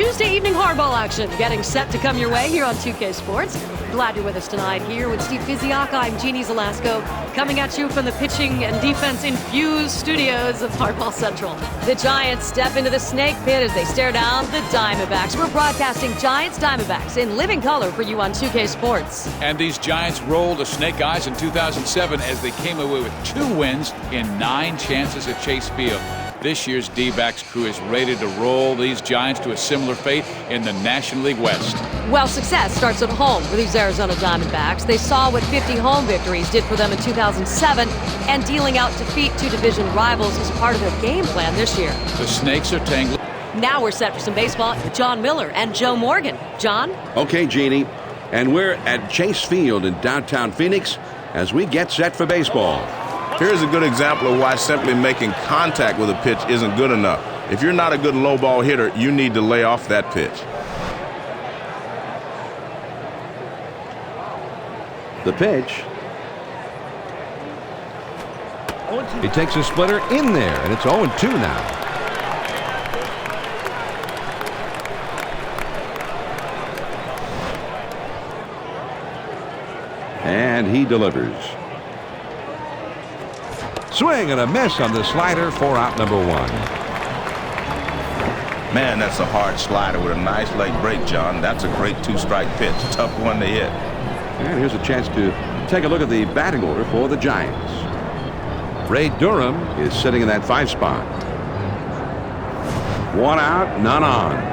Tuesday evening hardball action getting set to come your way here on 2K Sports. Glad you're with us tonight here with Steve Fiziak. I'm Jeannie Zelasco, coming at you from the pitching and defense-infused studios of Hardball Central. The Giants step into the snake pit as they stare down the Diamondbacks. We're broadcasting Giants-Diamondbacks in living color for you on 2K Sports. And these Giants rolled the Snake Eyes in 2007 as they came away with 2 wins in 9 chances at Chase Field. This year's D-backs crew is ready to roll these Giants to a similar fate in the National League West. Well, success starts at home for these Arizona Diamondbacks. They saw what 50 home victories did for them in 2007, and dealing out defeat to division rivals is part of their game plan this year. The Snakes are tangled. Now we're set for some baseball. John Miller and Joe Morgan. John? Okay, Jeannie. And we're at Chase Field in downtown Phoenix as we get set for baseball. Here's a good example of why simply making contact with a pitch isn't good enough. If you're not a good low ball hitter, you need to lay off that pitch. The pitch. He takes a splitter in there, and it's 0-2 now. And he delivers. Swing and a miss on the slider for out number 1. Man, that's a hard slider with a nice leg break, John. That's a great 2-strike pitch. Tough one to hit. And here's a chance to take a look at the batting order for the Giants. Ray Durham is sitting in that 5 spot. 1 out, none on.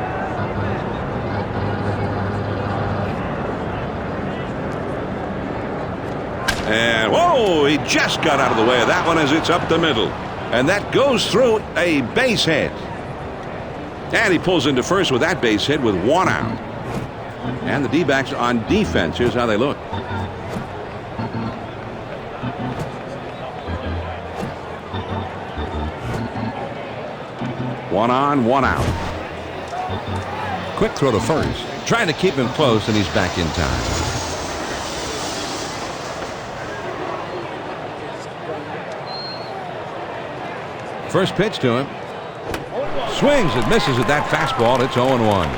And, whoa, he just got out of the way of that one as it's up the middle. And that goes through a base hit. And he pulls into first with that base hit with 1 out. And the D-backs on defense. Here's how they look. One on, 1 out. Quick throw to first. Trying to keep him close, and he's back in time. First pitch to him. Swings and misses at that fastball. It's 0-1.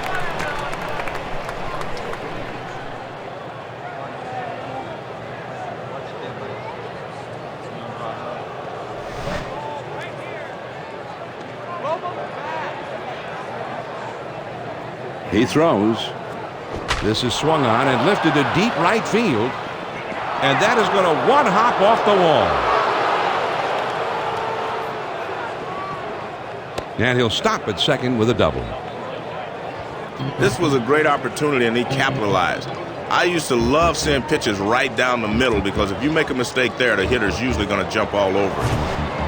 He throws. This is swung on and lifted to deep right field. And that is going to one-hop off the wall. And he'll stop at second with a double. This was a great opportunity, and he capitalized. I used to love seeing pitches right down the middle because if you make a mistake there, the hitter's usually going to jump all over.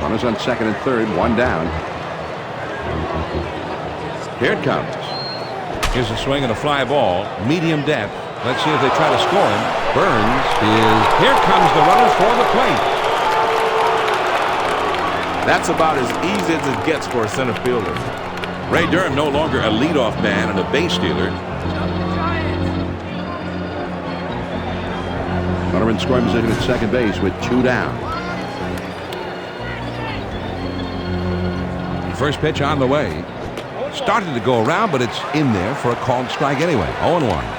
Runners on second and third, 1 down. Here it comes. Here's a swing and a fly ball, medium depth. Let's see if they try to score him. Burns is. Here comes the runner for the plate. That's about as easy as it gets for a center fielder. Ray Durham no longer a leadoff man and a base stealer. Runner in scoring position at second base with 2 down. First pitch on the way. Started to go around, but it's in there for a called strike anyway. 0-1.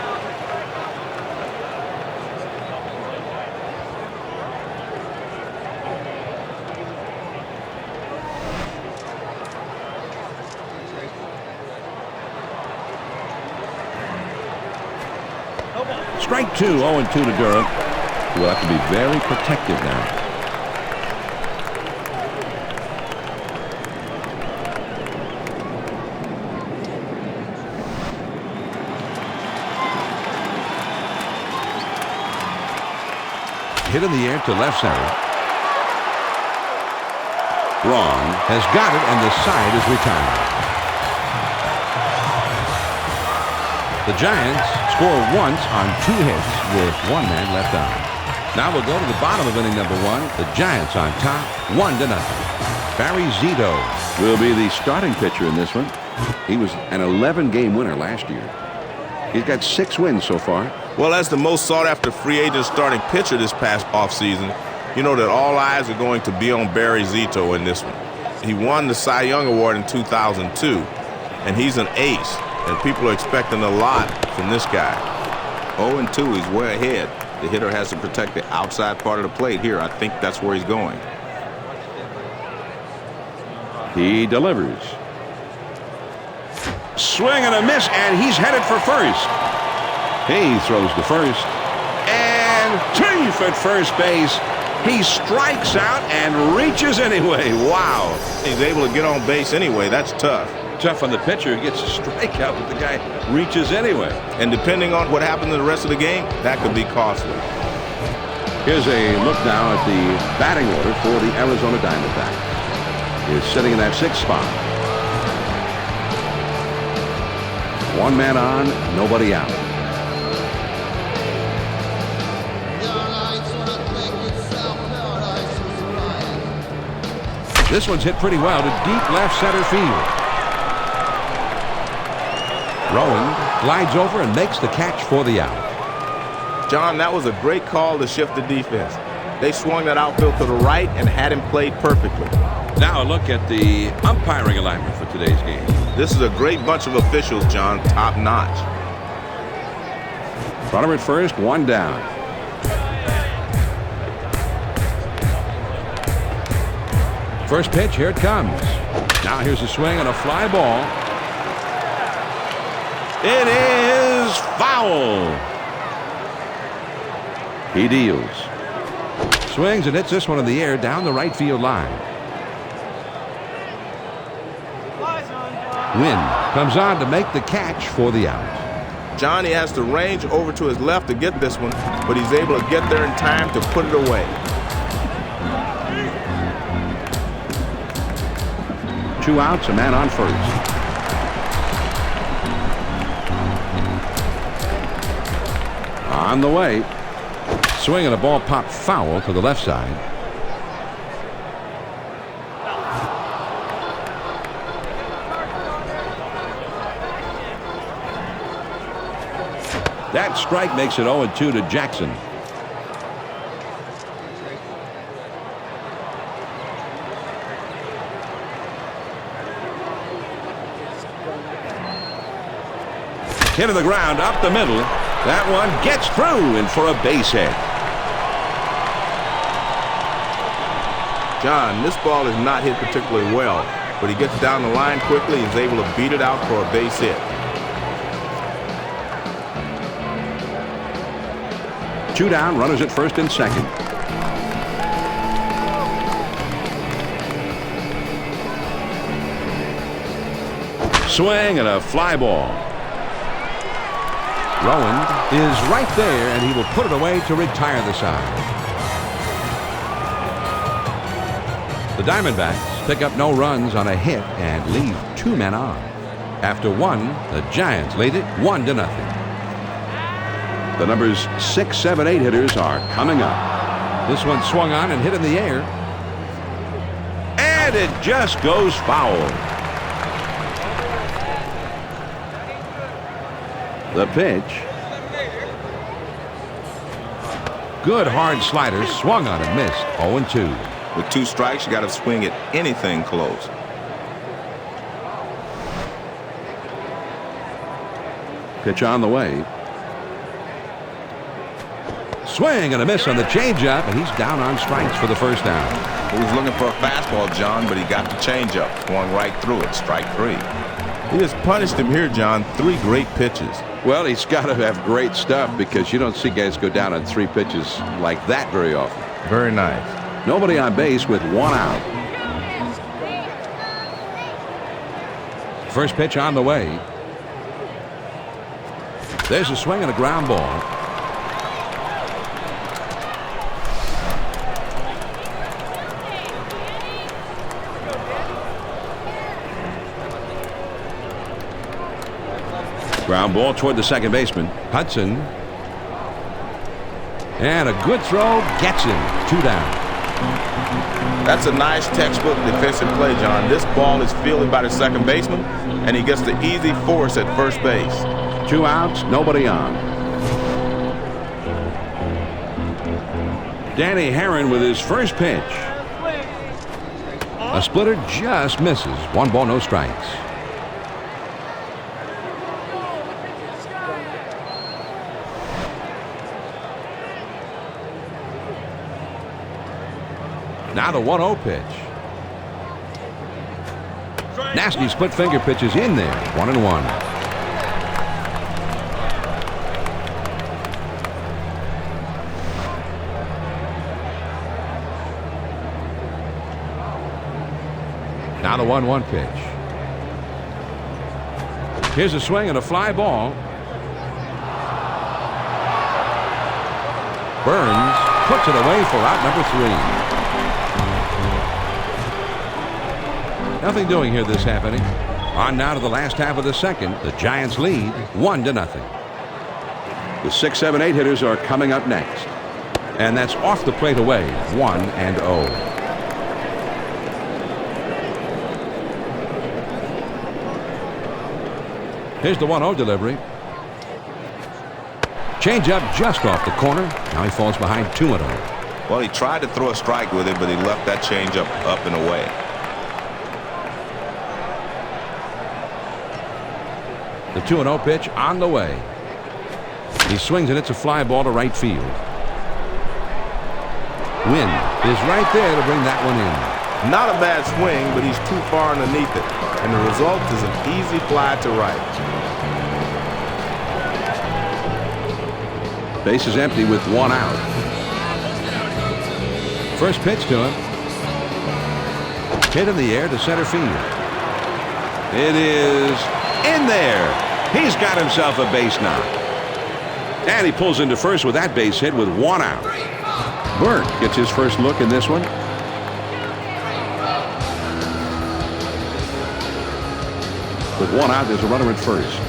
Strike 2, 0-2 to Durham. We'll have to be very protective now. Hit in the air to left center. Wrong. Has got it, and the side is retired. The Giants score once on 2 hits with 1 man left on. Now we'll go to the bottom of inning number 1. The Giants on top, 1-0. Barry Zito will be the starting pitcher in this one. He was an 11-game winner last year. He's got 6 wins so far. Well, as the most sought-after free agent starting pitcher this past offseason, you know that all eyes are going to be on Barry Zito in this one. He won the Cy Young Award in 2002, and he's an ace. and people are expecting a lot from this guy. 0-2, he's way ahead. The hitter has to protect the outside part of the plate here. I think that's where he's going. He delivers. Swing and a miss, and he's headed for first. He throws to first. And safe at first base. He strikes out and reaches anyway. Wow. He's able to get on base anyway. That's tough. Tough on the pitcher. He gets a strikeout, but the guy reaches anyway. And depending on what happens in the rest of the game, that could be costly. Here's a look now at the batting order for the Arizona Diamondbacks. Is sitting in that 6th spot. One man on, nobody out. This one's hit pretty well to deep left center field. Rowan glides over and makes the catch for the out. John, that was a great call to shift the defense. They swung that outfield to the right and had him played perfectly. Now a look at the umpiring alignment for today's game. This is a great bunch of officials, John, top notch. Runner at first, one down. First pitch, here it comes. Now here's a swing and a fly ball. It is foul. He deals. Swings and hits this one in the air down the right field line. Wynn comes on to make the catch for the out. John, he has to range over to his left to get this one, but he's able to get there in time to put it away. 2 outs, a man on first. On the way. Swing and a ball popped foul to the left side. That strike makes it 0-2 to Jackson. Hit to the ground, up the middle. That one gets through and for a base hit. John, this ball is not hit particularly well, but he gets down the line quickly and is able to beat it out for a base hit. 2 down, runners at first and second. Swing and a fly ball. Rowan is right there, and he will put it away to retire the side. The Diamondbacks pick up no runs on a hit and leave 2 men on. After 1, the Giants lead it 1-0. The numbers 6, 7, 8 hitters are coming up. This one swung on and hit in the air. And it just goes foul. The pitch. Good hard slider, swung on and missed. 0-2. With 2 strikes, you got to swing at anything close. Pitch on the way. Swing and a miss on the changeup, and he's down on strikes for the first down. He was looking for a fastball, John, but he got the changeup, going right through it. Strike 3. He has punished him here, John. 3 great pitches. Well, he's got to have great stuff because you don't see guys go down on 3 pitches like that very often. Very nice. Nobody on base with 1 out. First pitch on the way. There's a swing and a ground ball. Ground ball toward the second baseman. Hudson. And a good throw gets him. 2 down. That's a nice textbook defensive play, John. This ball is fielded by the second baseman, and he gets the easy force at first base. 2 outs, nobody on. Danny Herron with his first pitch. A splitter just misses. 1 ball, no strikes. Now the 1-0 pitch. Nasty split finger pitches in there. 1-1. Now the 1-1 pitch. Here's a swing and a fly ball. Burns puts it away for out number 3. Nothing doing here this half inning. On now to the last half of the second. The Giants lead 1-0. The 6, 7, 8 hitters are coming up next. And that's off the plate away. 1-0. Here's the 1-0 delivery. Change up just off the corner. Now he falls behind 2-0. Well, he tried to throw a strike with it, but he left that change up and away. The 2-0 pitch on the way. He swings and it's a fly ball to right field. Wynn is right there to bring that one in. Not a bad swing, but he's too far underneath it. And the result is an easy fly to right. Base is empty with 1 out. First pitch to him. Hit in the air to center field. It is in there. He's got himself a base knock. And he pulls into first with that base hit with 1 out. Burke gets his first look in this one. With 1 out, there's a runner at first.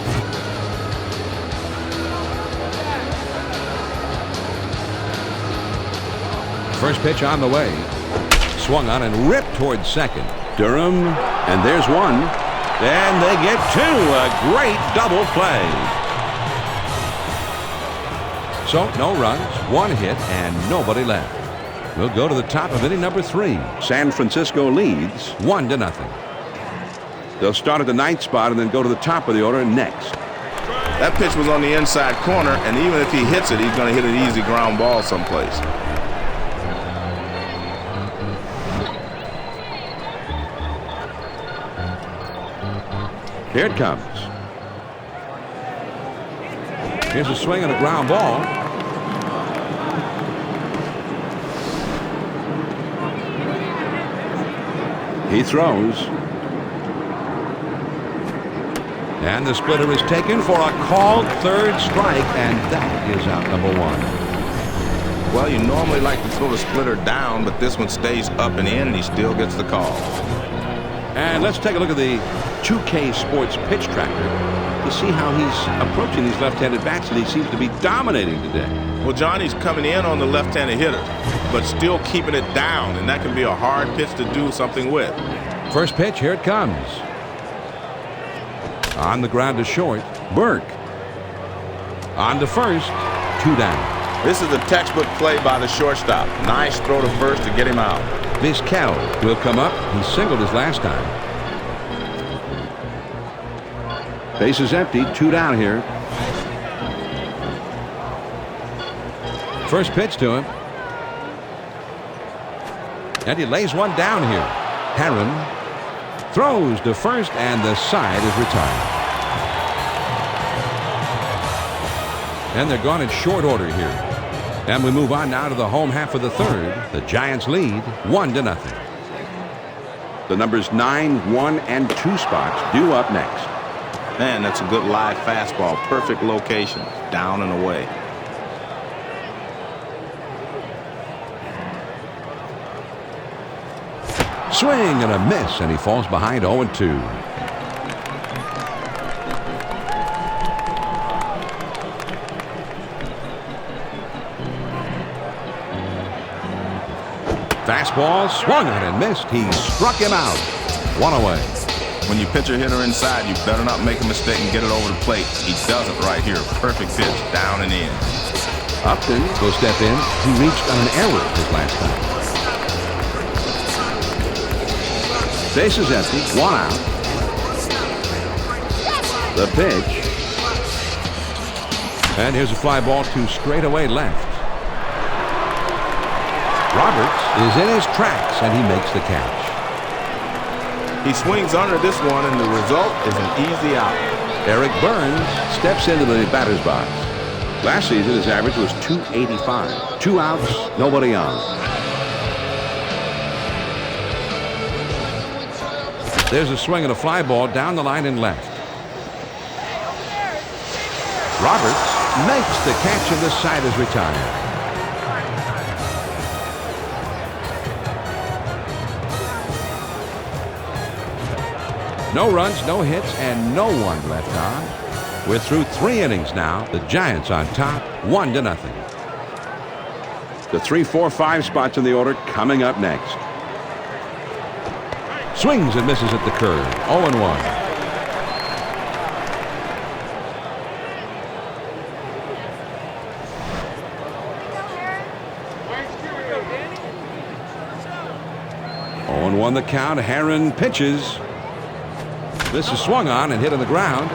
First pitch on the way. Swung on and ripped towards second. Durham, and there's 1. And they get 2. A great double play. So no runs, 1 hit, and nobody left. We'll go to the top of inning number 3. San Francisco leads 1-0. They'll start at the 9th spot and then go to the top of the order next. That pitch was on the inside corner, and even if he hits it, he's going to hit an easy ground ball someplace. Here it comes. Here's a swing and a ground ball. He throws. And the splitter is taken for a called third strike, and that is out number 1. Well, you normally like to throw the splitter down, but this one stays up and in, and he still gets the call. And let's take a look at the 2K Sports pitch tracker to see how he's approaching these left-handed bats, and he seems to be dominating today. Well, Johnny's coming in on the left-handed hitter, but still keeping it down, and that can be a hard pitch to do something with. First pitch, here it comes. On the ground to short, Burke. On to first, 2 down. This is a textbook play by the shortstop. Nice throw to first to get him out. Vizquel will come up. He singled his last time. Base is empty, 2 down here. First pitch to him. And he lays one down here. Herron throws to first, and the side is retired. And they're gone in short order here. And we move on now to the home half of the third. The Giants lead 1-0. The numbers 9, 1, and 2 spots due up next. Man, that's a good live fastball. Perfect location. Down and away. Swing and a miss, and he falls behind 0-2. Fastball swung on and missed. He struck him out. 1 away. When you pitch a hitter inside, you better not make a mistake and get it over the plate. He doesn't right here. Perfect pitch, down and in. Upton will step in. He reached on an error his last time. Base is empty, 1 out. The pitch. And here's a fly ball to straightaway left. Roberts is in his tracks, and he makes the catch. He swings under this one, and the result is an easy out. Eric Burns steps into the batter's box. Last season, his average was .285. 2 outs, nobody on. There's a swing and a fly ball down the line and left. Roberts makes the catch, and the side is retired. No runs, no hits, and no one left on. We're through 3 innings now. The Giants on top, 1-0. The 3, 4, 5 spots in the order coming up next. Swings and misses at the curve. 0-1. The count. Herron pitches. This is swung on and hit on the ground.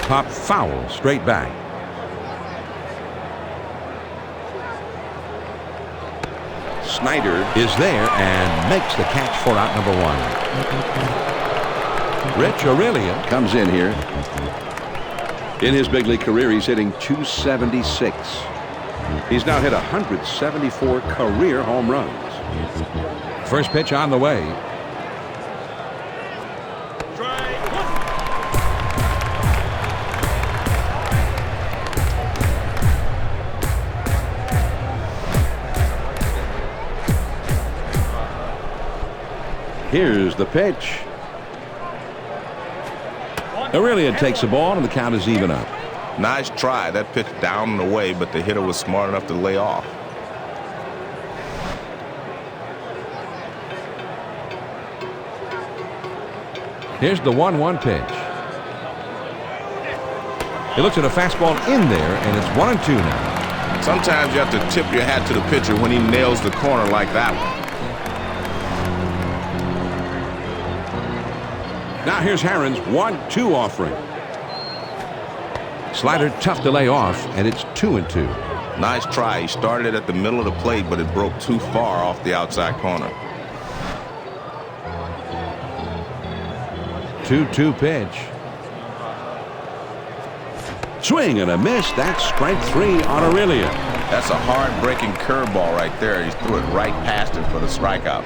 Pop foul straight back. Snyder is there and makes the catch for out number 1. Rich Aurelian comes in here. In his big league career, he's hitting .276. He's now hit 174 career home runs. First pitch on the way. Here's the pitch. Aurelian takes the ball, and the count is even up. Nice try. That pitch down and away, but the hitter was smart enough to lay off. Here's the 1-1 pitch. He looks at a fastball in there, and it's 1-2 now. Sometimes you have to tip your hat to the pitcher when he nails the corner like that one. Now here's Herron's 1-2 offering. Slider tough to lay off, and it's 2-2. Nice try. He started it at the middle of the plate, but it broke too far off the outside corner. 2-2 pitch. Swing and a miss. That's strike 3 on Aurelian. That's a hard-breaking curveball right there. He threw it right past him for the strikeout.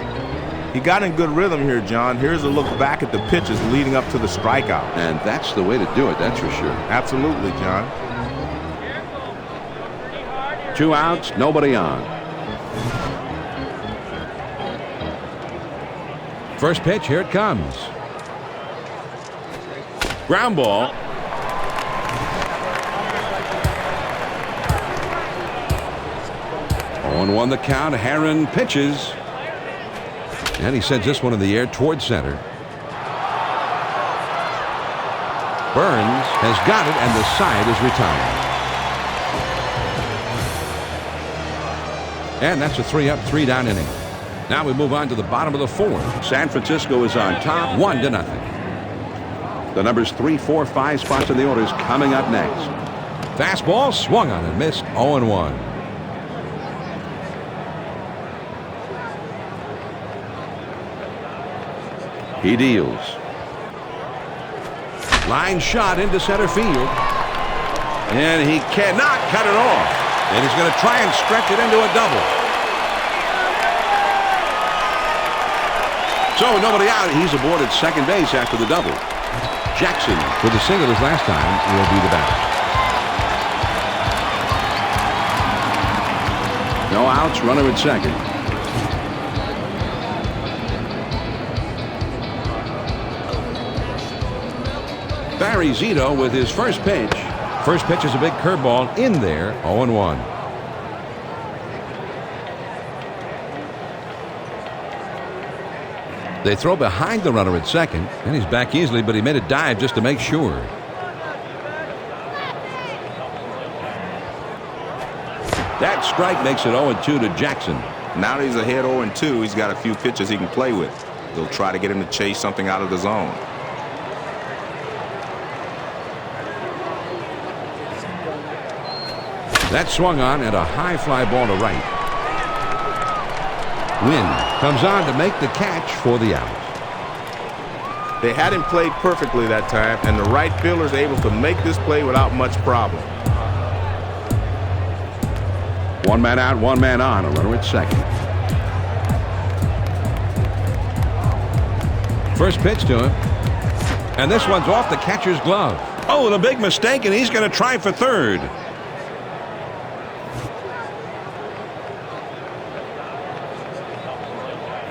He got in good rhythm here, John. Here's a look back at the pitches leading up to the strikeout. And that's the way to do it, that's for sure. Absolutely, John. 2 outs, nobody on. First pitch, here it comes. Ground ball. On 1 the count. Herron pitches. And he sends this one in the air towards center. Burns has got it, and the side is retired. And that's a 3-up, 3-down inning. Now we move on to the bottom of the 4th. San Francisco is on top, 1-0. The numbers 3, 4, 5 spots in the order is coming up next. Fastball swung on and missed. 0-1. He deals. Line shot into center field. And he cannot cut it off. And he's going to try and stretch it into a double. So nobody out. He's aboard at second base after the double. Jackson, with the single his last time, will be the batter. No outs, runner at second. Barry Zito with his first pitch. First pitch is a big curveball in there. 0-1. They throw behind the runner at second, and he's back easily, but he made a dive just to make sure. That strike makes it 0-2 to Jackson. Now that he's ahead 0-2, he's got a few pitches he can play with. They'll try to get him to chase something out of the zone. That swung on at a high fly ball to right. Wynn comes on to make the catch for the out. They had him played perfectly that time, and the right fielder is able to make this play without much problem. One man out, one man on. A runner at second. First pitch to him. And this one's off the catcher's glove. Oh, the big mistake, and he's going to try for third.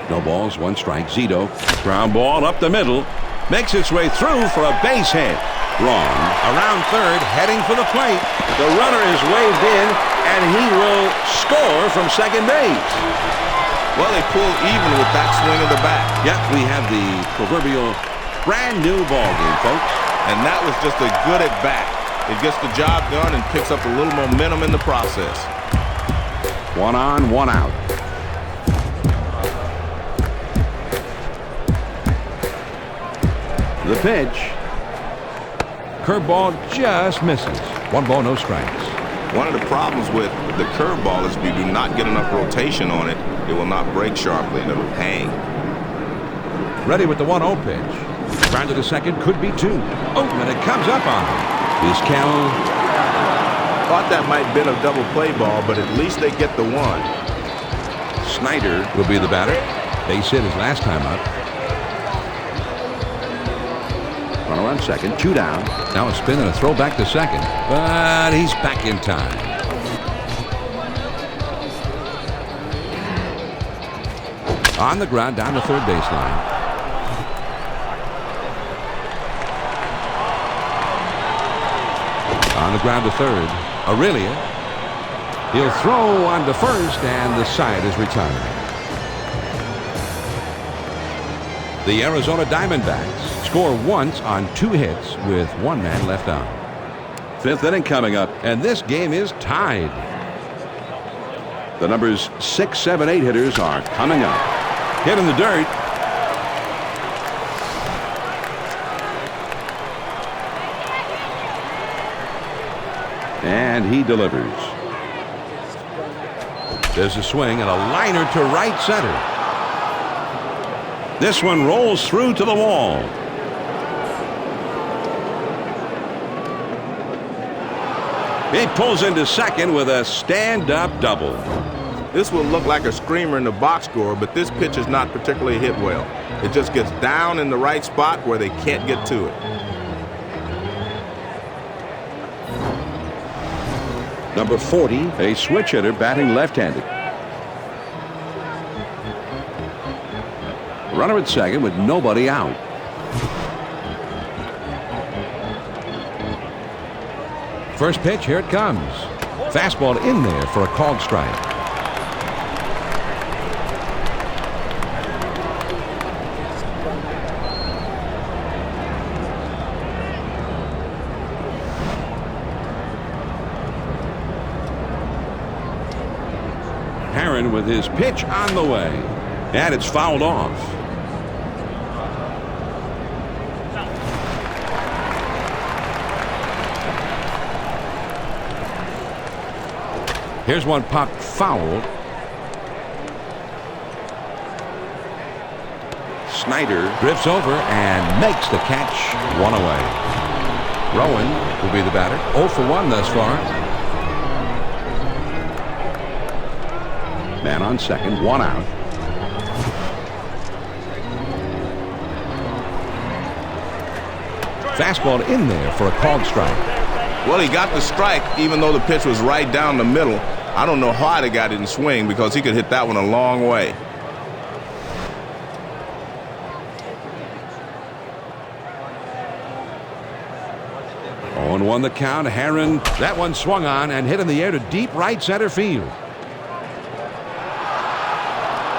No balls, one strike. Zito. Ground ball up the middle. Makes its way through for a base hit. Wrong. Around third, heading for the plate. The runner is waved in, and he will score from second base. Well, they pulled even with that swing of the bat. Yep, we have the proverbial brand new ball game, folks. And that was just a good at bat. It gets the job done and picks up a little momentum in the process. One on, one out. The pitch. Curveball just misses. One ball, no strikes. One of the problems with the curveball is if you do not get enough rotation on it, it will not break sharply and it'll hang. Ready with the 1-0 pitch. Ground to the second, could be two. Oh, and it comes up on him. Vizquel. Thought that might have been a double play ball, but at least they get the one. Snyder will be the batter. Base hit his last time up. Runner on second, two down. Now a spin and a throw back to second. But he's back in time. On the ground, down the third baseline. On the ground to third. Aurelia. He'll throw on to first, and the side is retired. The Arizona Diamondbacks score once on 2 hits with 1 man left on. Fifth inning coming up. And this game is tied. The numbers 6, 7, 8 hitters are coming up. Hit in the dirt. And he delivers. There's a swing and a liner to right center. This one rolls through to the wall. He pulls into second with a stand-up double. This will look like a screamer in the box score, but this pitch is not particularly hit well. It just gets down in the right spot where they can't get to it. Number 40, a switch hitter batting left-handed. Runner at second with nobody out. First pitch, here it comes. Fastball in there for a called strike. Herron with his pitch on the way. And it's fouled off. Here's one popped foul. Snyder Drifts over and makes the catch. 1 away. Rowan will be the batter. 0 for 1 thus far. Man on second, 1 out. Fastball in there for a called strike. Well, he got the strike even though the pitch was right down the middle. I don't know how the guy didn't swing because he could hit that one a long way. On 1 the count. Herron, that one swung on and hit in the air to deep right center field.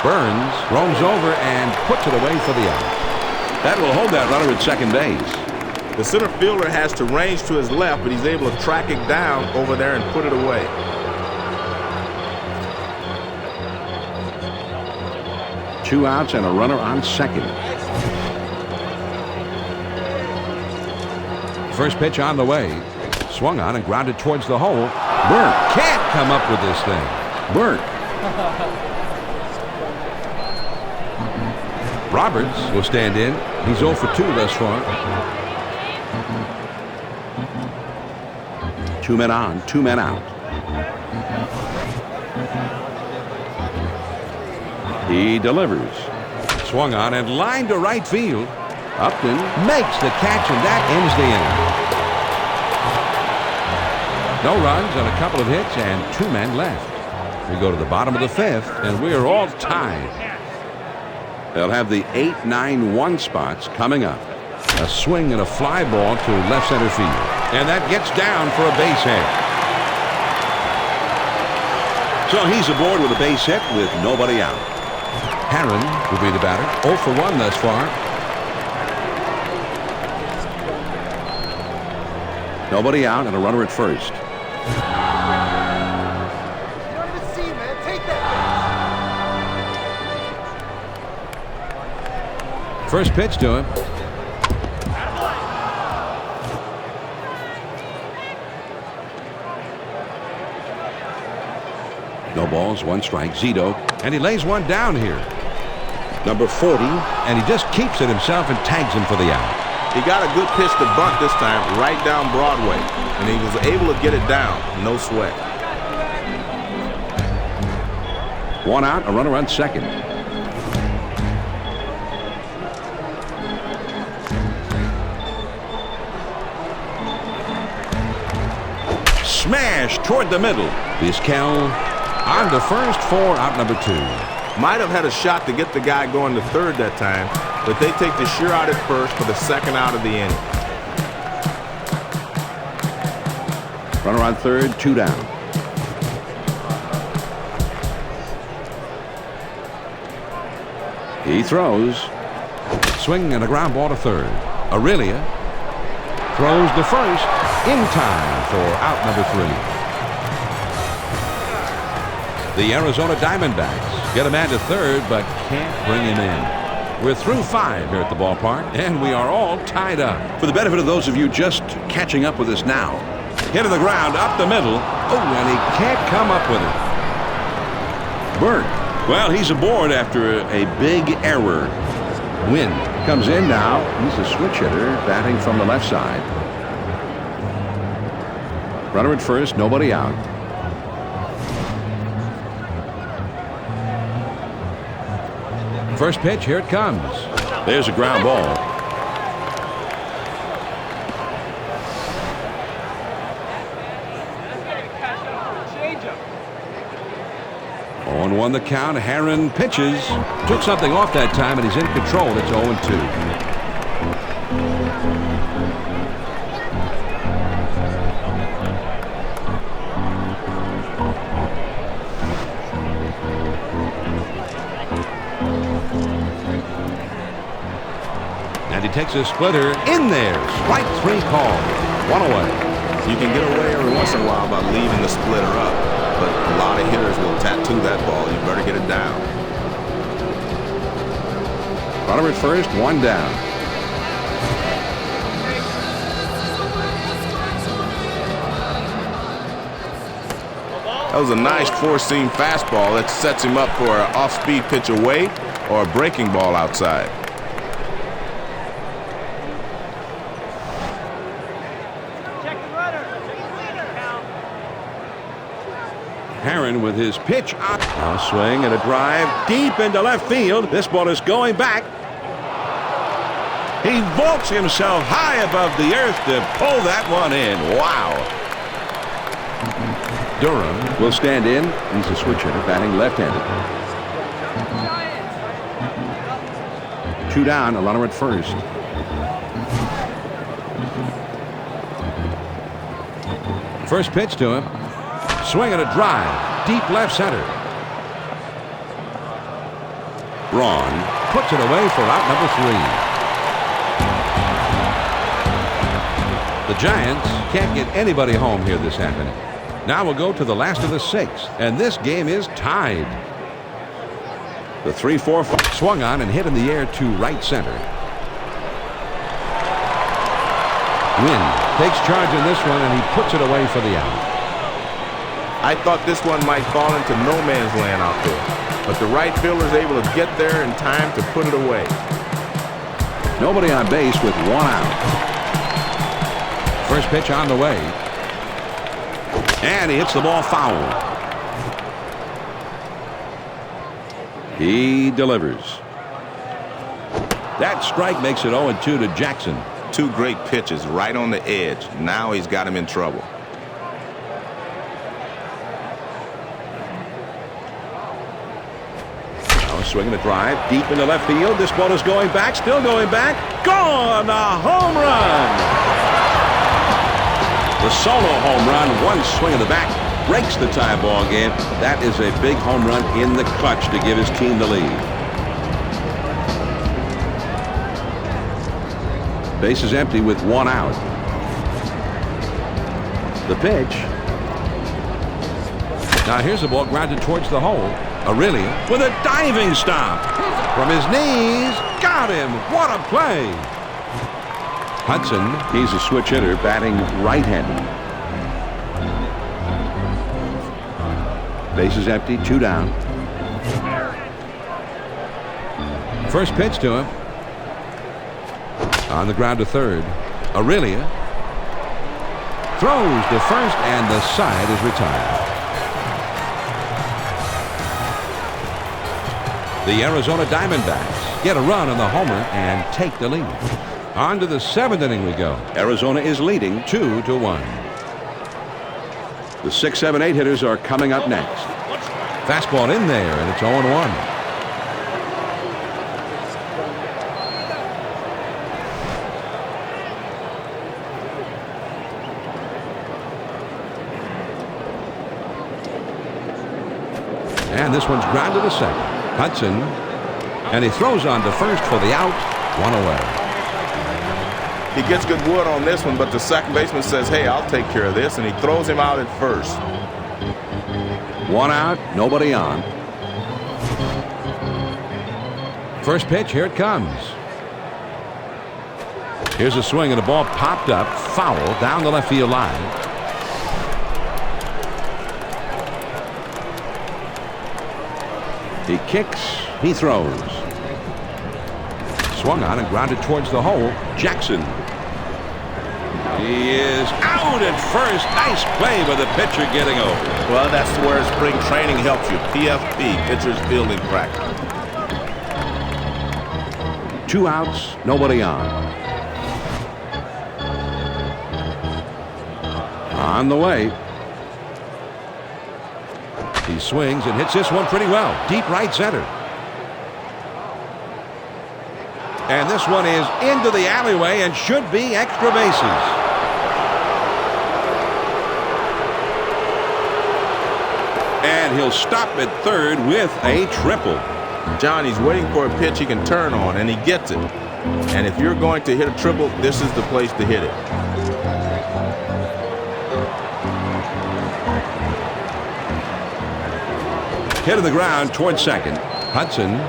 Burns roams over and puts it away for the out. That will hold that runner at second base. The center fielder has to range to his left, but he's able to track it down over there and put it away. 2 outs and a runner on second. First pitch on the way. Swung on and grounded towards the hole. Burke can't come up with this thing. Burke. Roberts will stand in. He's 0 for 2 thus far. 2 men on, 2 men out. He delivers. Swung on and lined to right field. Upton Makes the catch, and that ends the inning. No runs on a couple of hits and 2 men left. We go to the bottom of the 5th, and we are all tied. They'll have the 8-9-1 spots coming up. A swing and a fly ball to left center field. And that gets down for a base hit. So he's aboard with a base hit with nobody out. Herron will be the batter. 0 for 1 thus far. Nobody out and a runner at first. First pitch to him. No balls, 1 strike. Zito. And he lays one down here. Number 40. And he just keeps it himself and tags him for the out. He got a good pitch to bunt this time right down Broadway, and he was able to get it down. No sweat. 1 out, a runner on second. Smash toward the middle. Vizquel on to first for out number 2. Might have had a shot to get the guy going to third that time, but they take the sure out at first for the second out of the inning. Runner on third, 2 down. He throws. Swing and a ground ball to third. Aurelia throws to first in time for out number 3. The Arizona Diamondbacks get a man to third but can't bring him in. We're through 5 here at the ballpark, and we are all tied up. For the benefit of those of you just catching up with us now, hit to the ground, up the middle. Oh, and he can't come up with it. Burke. Well, he's aboard after a big error. Wind Comes in now. He's a switch hitter, batting from the left side. Runner at first, nobody out. First pitch, here it comes. There's a ground ball. On 1 the count. Herron pitches. Took something off that time, and he's in control. It's 0-2. And he takes a splitter in there. Strike 3 call. 1 away. You can get away every once in a while by leaving the splitter up, but a lot of hitters will tattoo that ball. You better get it down. Runner at first, 1 down. That was a nice four-seam fastball that sets him up for an off-speed pitch away or a breaking ball outside. Herron with his pitch on. A swing and a drive deep into left field. This ball is going back. He vaults himself high above the earth to pull that one in. Wow. Durham Will stand in. He's a switch hitter, batting left-handed. 2 down, a runner at first. First pitch to him. Swing and a drive. Deep left center. Braun Puts it away for out number 3. The Giants can't get anybody home here this afternoon. Now we'll go to the last of the 6th, and this game is tied. The 3-4 swung on and hit in the air to right center. Wynn takes charge in this one, and he puts it away for the out. I thought this one might fall into no man's land out there, but the right fielder is able to get there in time to put it away. Nobody on base with one out. First pitch on the way. And he hits the ball foul. He delivers. That strike makes it 0-2 to Jackson. 2 great pitches right on the edge. Now he's got him in trouble. Now swinging a drive deep into left field. This ball is going back, still going back. Gone! A home run! The solo home run, one swing of the bat, breaks the tie ball game. That is a big home run in the clutch to give his team the lead. Base is empty with one out. The pitch. Now here's the ball grounded towards the hole. Aurelia With a diving stop. from his knees. Got him. What a play. Hudson. He's a switch hitter, batting right-handed. Base is empty, 2 down. First pitch to him. On the ground to third. Aurelia throws to first, and the side is retired. The Arizona Diamondbacks get a run on the homer and take the lead. On to the 7th inning we go. Arizona is leading 2-1. The 6, 7, 8 hitters are coming up next. Fastball in there, and it's 0-1. And this one's grounded to second. Hudson, and he throws on to first for the out. 1 away. He gets good wood on this one, but the second baseman says, hey, I'll take care of this, and he throws him out at first. 1 out, nobody on. First pitch, here it comes. Here's a swing, and the ball popped up, foul, down the left field line. He kicks, he throws. Swung on and grounded towards the hole. Jackson. He is out at first. Nice play by the pitcher getting over. Well, that's where spring training helps you. PFP, pitcher's fielding practice. 2 outs, nobody on. On the way. He swings and hits this one pretty well. Deep right center. And this one is into the alleyway and should be extra bases. And he'll stop at third with a triple. John, he's waiting for a pitch he can turn on, and he gets it. And if you're going to hit a triple, this is the place to hit it. Hit of the ground towards second. Hudson.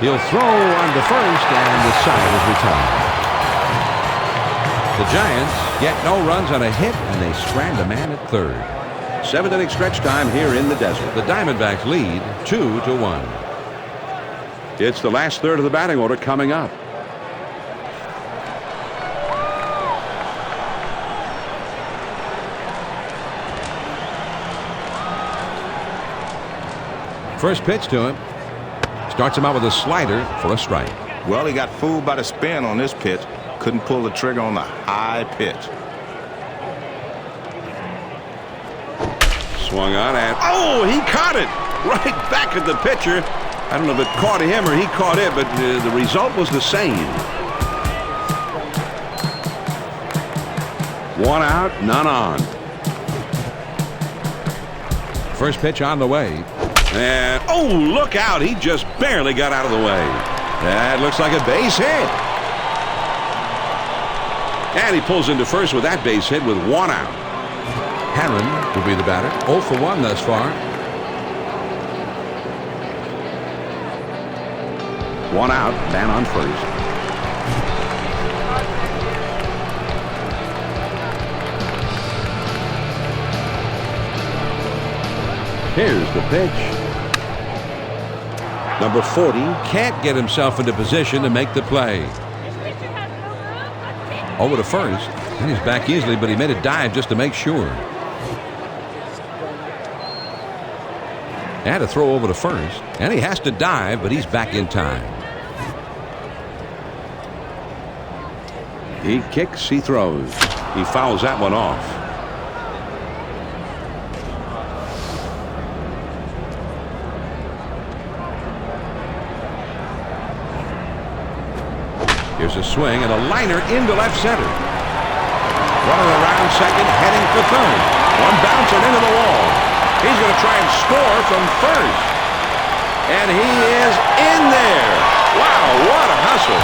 He'll throw on to first, and the side is retired. The Giants get no runs on a hit, and they strand a man at third. 7th inning stretch time here in the desert. The Diamondbacks lead 2-1. It's the last third of the batting order coming up. First pitch to him. Starts him out with a slider for a strike. Well, he got fooled by the spin on this pitch. Couldn't pull the trigger on the high pitch. Swung on and oh, he caught it right back at the pitcher. I don't know if it caught him or he caught it, but the result was the same. 1 out, none on. First pitch on the way. And oh, look out. He just barely got out of the way. That looks like a base hit. And he pulls into first with that base hit with 1 out. Herron will be the batter. 0 for 1 thus far. One out, man on first. Here's the pitch. Number 40 Can't get himself into position to make the play. Over to first. And he's back easily, but he made a dive just to make sure. Had to throw over to first. And he has to dive, but he's back in time. He kicks, he throws. He fouls that one off. Here's a swing and a liner into left center. Runner around second, heading for third. One bouncing into the wall. He's going to try and score from first. And he is in there. Wow, what a hustle.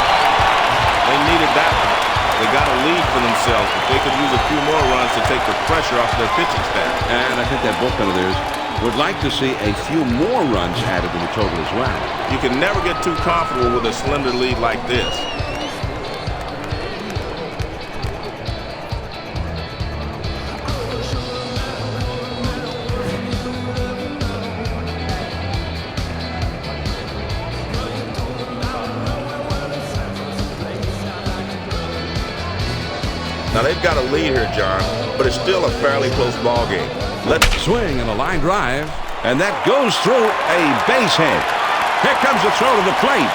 They needed that one. They got a lead for themselves, but they could use a few more runs to take the pressure off their pitching staff. And I think that bullpen of theirs would like to see a few more runs added to the total as well. You can never get too comfortable with a slender lead like this. Now they've got a lead here, John, but it's still a fairly close ball game. Let's swing and a line drive. And that goes through a base hit. Here comes the throw to the plate.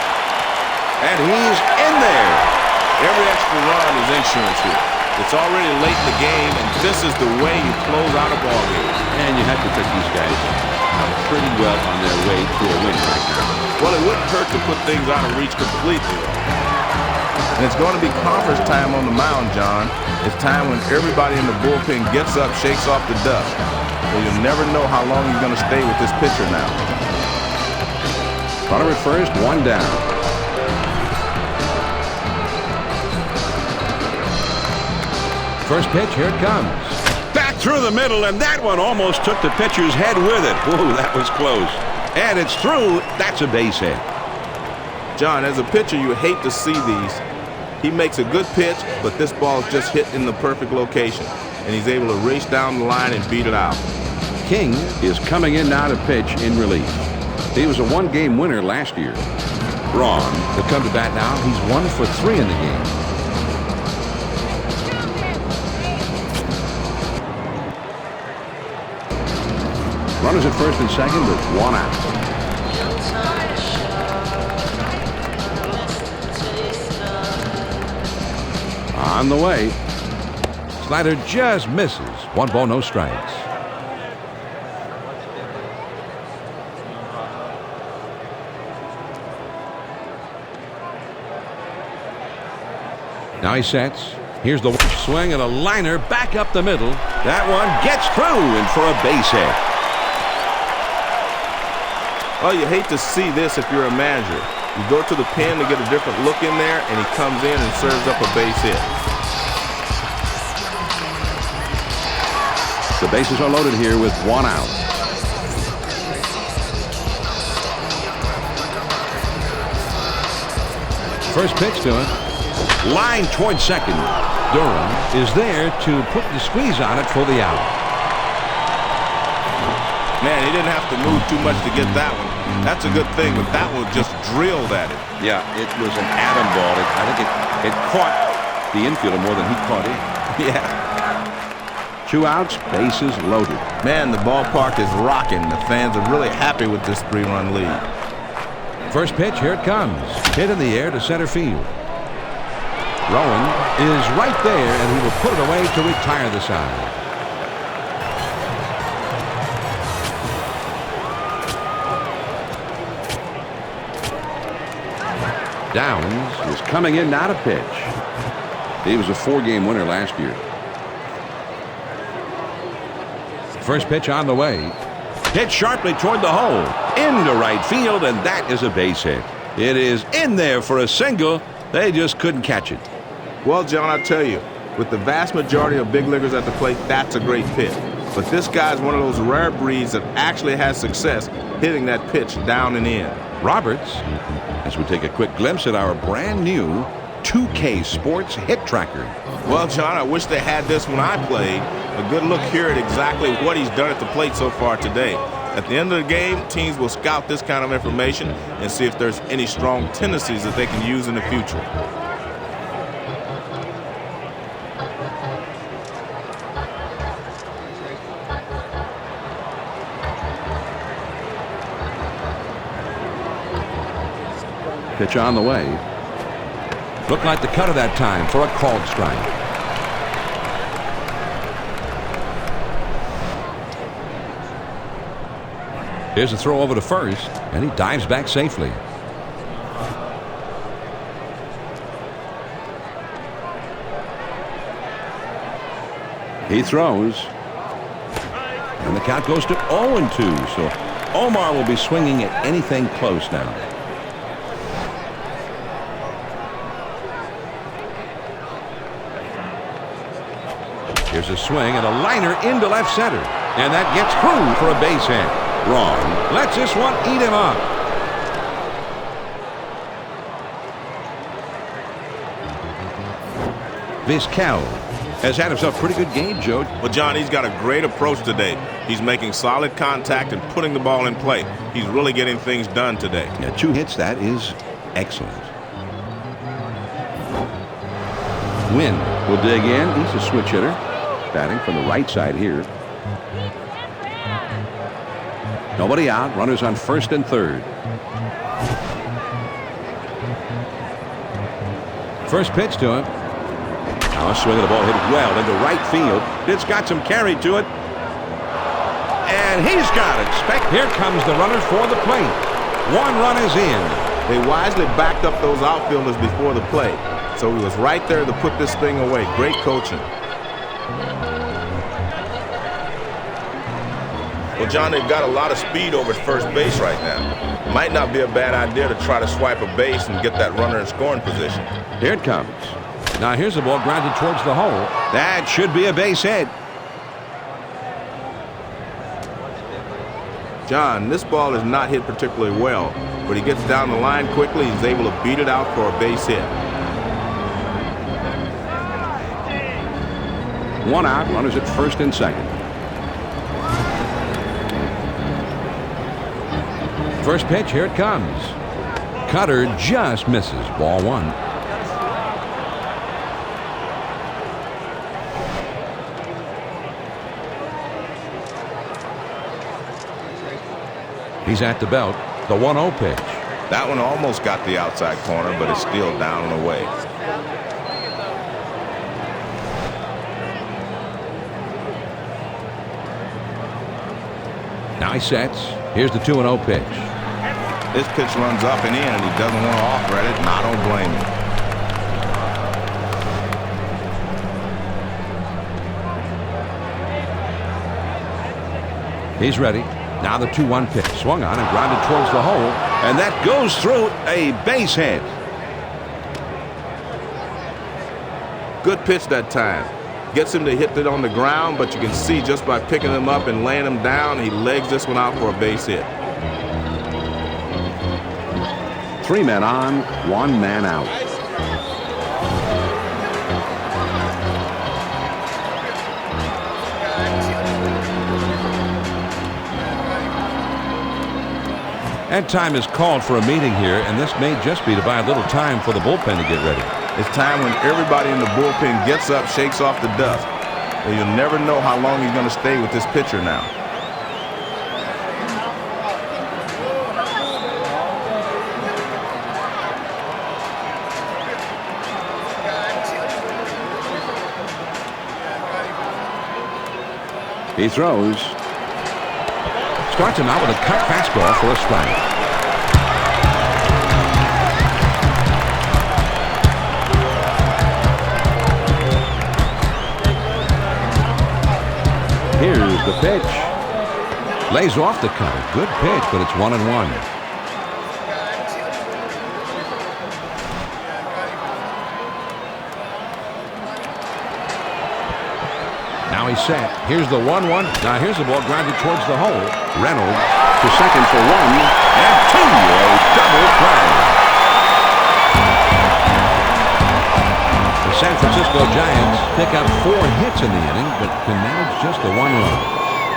And he's in there. Every extra run is insurance here. It's already late in the game, and this is the way you close out a ball game. And you have to pick these guys pretty well on their way to a win right now. Well, it wouldn't hurt to put things out of reach completely. And it's going to be conference time on the mound, John. It's time when everybody in the bullpen gets up, shakes off the dust. So you'll never know how long you're going to stay with this pitcher now. Runner at first, one down. First pitch, here it comes. Back through the middle, and that one almost took the pitcher's head with it. Whoa, that was close. And it's through. That's a base hit. John, as a pitcher, you hate to see these. He makes a good pitch, but this ball is just hit in the perfect location. And he's able to race down the line and beat it out. King is coming in now to pitch in relief. He was a one-game winner last year. Braun To come to bat now, he's 1 for 3 in the game. runners at first and second with one out. On the way. Slider just misses. 1 ball, no strikes. Now he sets. Here's the swing and a liner back up the middle. That one gets through and for a base hit. Well, you hate to see this if you're a manager. You go to the pen to get a different look in there, and he comes in and serves up a base hit. The bases are loaded here with 1 out. First pitch to him. Line towards second. Durham is there to put the squeeze on it for the out. Man, he didn't have to move too much to get that one. That's a good thing, but that one just drilled at it. Yeah, it was an atom ball. I think it caught the infielder more than he caught it. Yeah. 2 outs, bases loaded. Man, the ballpark is rocking. The fans are really happy with this 3-run lead. First pitch, here it comes. Hit in the air to center field. Rowan is right there, and he will put it away to retire the side. Downs is coming in now to pitch. He was a 4-game winner last year. First pitch on the way. Hit sharply toward the hole. Into right field, and that is a base hit. It is in there for a single. They just couldn't catch it. Well, John, I tell you, with the vast majority of big leaguers at the plate, that's a great pitch. But this guy's one of those rare breeds that actually has success hitting that pitch down and in. Roberts as we take a quick glimpse at our brand new 2K Sports Hit Tracker. Well, John, I wish they had this when I played. A good look here at exactly what he's done at the plate so far today. At the end of the game, teams will scout this kind of information and see if there's any strong tendencies that they can use in the future. Pitch on the way. Looked like the cutter that time for a called strike. Here's a throw over to first, and he dives back safely. He throws. And the count goes to 0-2. So Omar will be swinging at anything close now. Here's a swing and a liner into left center. And that gets through for a base hit. Wrong. Lets this one eat him up. Vizquel has had himself a pretty good game, Joe. Well, John, he's got a great approach today. He's making solid contact and putting the ball in play. He's really getting things done today. Yeah, 2 hits, that is excellent. Wynn will dig in. He's a switch hitter. Batting from the right side here. Nobody out. Runners on first and third. First pitch to him. Now a swing of the ball hit well into right field. It's got some carry to it. And he's got it. Here comes the runner for the plate. 1 run is in. They wisely backed up those outfielders before the play. So he was right there to put this thing away. Great coaching. Well, John, they've got a lot of speed over at first base right now. Might not be a bad idea to try to swipe a base and get that runner in scoring position. Here it comes. Now here's the ball grounded towards the hole. That should be a base hit. John, this ball is not hit particularly well, but he gets down the line quickly. He's able to beat it out for a base hit. 1 out. Runners at first and second. First pitch, here it comes. Cutter just misses. Ball 1. He's at the belt. The 1-0 pitch. That one almost got the outside corner, but it's still down and away. Now he sets. Here's the 2-0 pitch. This pitch runs up and in, and he doesn't want to offer at it, and I don't blame him. He's ready. Now the 2-1 pitch. Swung on and grounded towards the hole. And that goes through. A base hit. Good pitch that time. Gets him to hit it on the ground, but you can see just by picking him up and laying him down, he legs this one out for a base hit. 3 men on, 1 man out. And time is called for a meeting here, and this may just be to buy a little time for the bullpen to get ready. It's time when everybody in the bullpen gets up, shakes off the dust. And you'll never know how long he's going to stay with this pitcher now. He throws. Starts him out with a cut fastball for a strike. Here's the pitch. Lays off the cut. Good pitch, but it's 1-1. Now he's set. Here's the 1-1. Now here's the ball grounded towards the hole. Reynolds to second for 1 and 2. A double play. Giants pick up 4 hits in the inning, but can manage just the 1 run.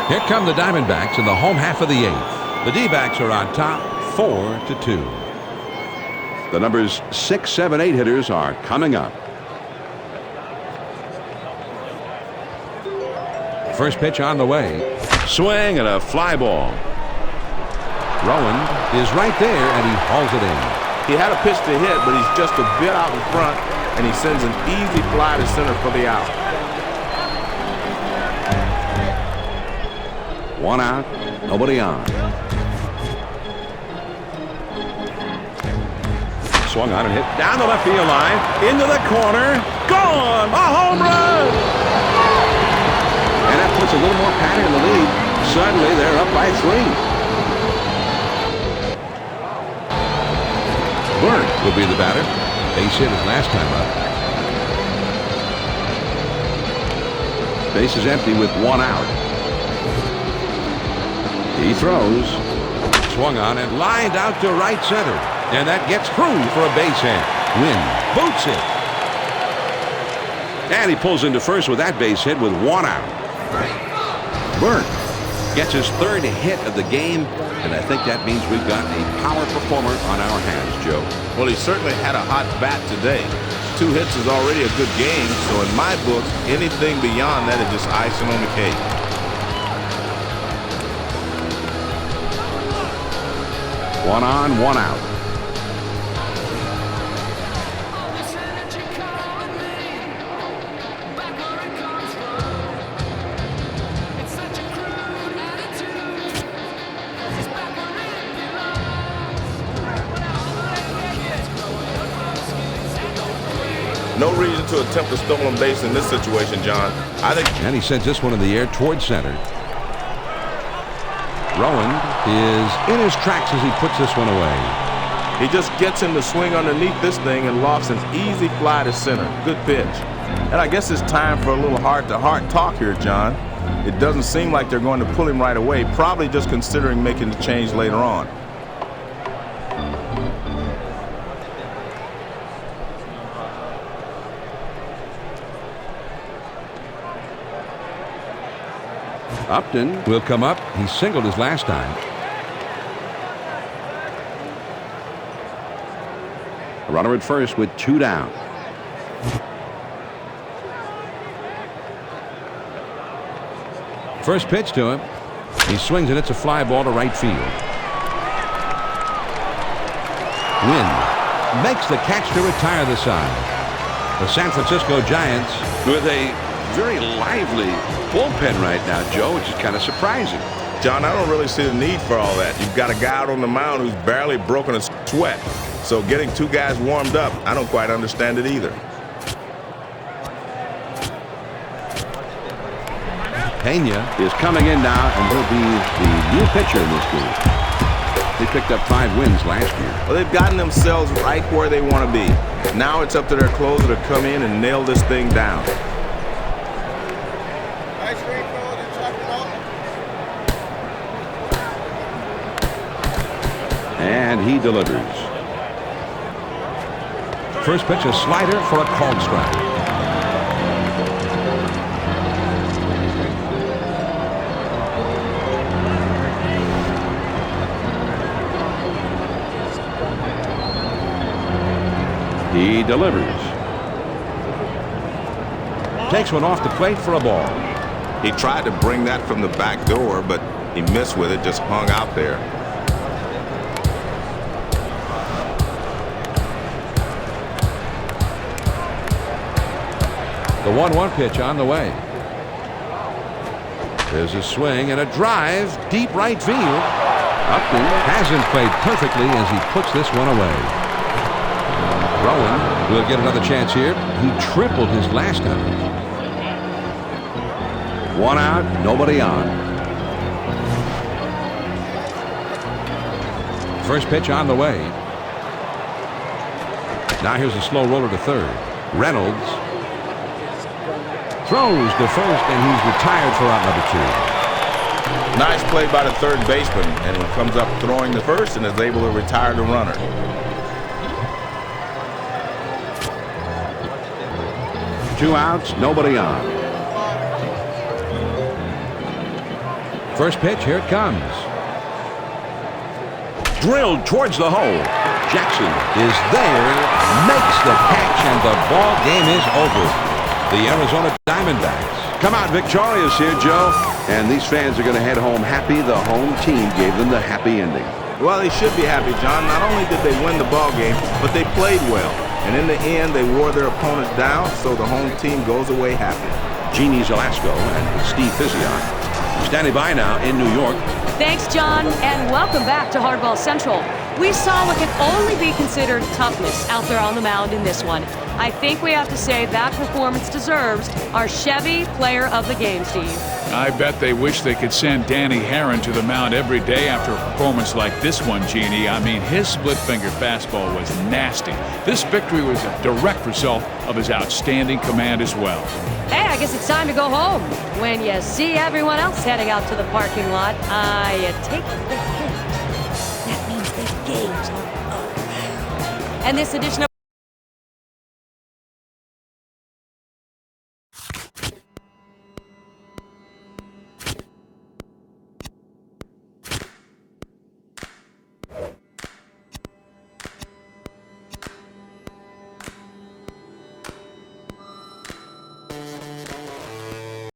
Here come the Diamondbacks in the home half of the 8th. The D-backs are on top 4-2. The numbers 6, 7, 8 hitters are coming up. First pitch on the way. Swing and a fly ball. Rowan is right there, and he hauls it in. He had a pitch to hit, but he's just a bit out in front, and he sends an easy fly to center for the out. 1 out, nobody on. Swung on and hit down the left field line, into the corner, gone! A home run! And that puts a little more patter in the lead. Suddenly, they're up by 3. Burke will be the batter. Base hit his last time up. Base is empty with 1 out. He throws. Swung on and lined out to right center. And that gets through for a base hit. Win boots it. And he pulls into first with that base hit with 1 out. Burke gets his 3rd hit of the game, and I think that means we've got a power performer on our hands, Joe. Well, he certainly had a hot bat today. 2 hits is already a good game, so in my books, anything beyond that is just icing on the cake. One on, 1 out. No reason to attempt a stolen base in this situation, John. And he sends this one in the air towards center. Rowan is in his tracks as he puts this one away. He just gets him to swing underneath this thing and lofts an easy fly to center. Good pitch. And I guess it's time for a little heart-to-heart talk here, John. It doesn't seem like they're going to pull him right away, probably just considering making the change later on. Upton will come up. He singled his last time. A runner at first with 2 down. First pitch to him. He swings and it's a fly ball to right field. Wynn makes the catch to retire the side. The San Francisco Giants With a very lively bullpen right now, Joe, which is kind of surprising. John, I don't really see the need for all that. You've got a guy out on the mound who's barely broken a sweat. So getting 2 guys warmed up, I don't quite understand it either. Pena Is coming in now, and he'll be the new pitcher in this game. They picked up 5 wins last year. Well, they've gotten themselves right where they want to be. Now it's up to their closer to come in and nail this thing down. And he delivers. first pitch a slider for a called strike. He delivers. Takes one off the plate for a ball. He tried to bring that from the back door, but he missed with it, just hung out there. The 1-1 pitch on the way. There's a swing and a drive, deep right field. Upton hasn't played perfectly as he puts this one away. Rowan will get another chance here. He tripled his last time. 1 out, nobody on. First pitch on the way. Now here's a slow roller to third. Reynolds throws to first, and he's retired for out number 2. Nice play by the third baseman, and he comes up throwing the first and is able to retire the runner. 2 outs, nobody on. First pitch, here it comes. Drilled towards the hole. Jackson Is there, makes the catch, and the ball game is over. The Arizona Diamondbacks come out victorious here, Joe. And these fans are going to head home happy. The home team gave them the happy ending. Well, they should be happy, John. Not only did they win the ball game, but they played well. And in the end, they wore their opponents down, so the home team goes away happy. Jeannie Zelasco and Steve Physiak standing by now in New York. Thanks, John, and welcome back to Hardball Central. We saw what can only be considered toughness out there on the mound in this one. I think we have to say that performance deserves our Chevy Player of the Game, Steve. I bet they wish they could send Danny Herron to the mound every day after a performance like this one, Jeannie. I mean, his split-finger fastball was nasty. This victory was a direct result of his outstanding command as well. Hey, I guess it's time to go home. When you see everyone else heading out to the parking lot, I take the hint. That means the game's over. And this edition of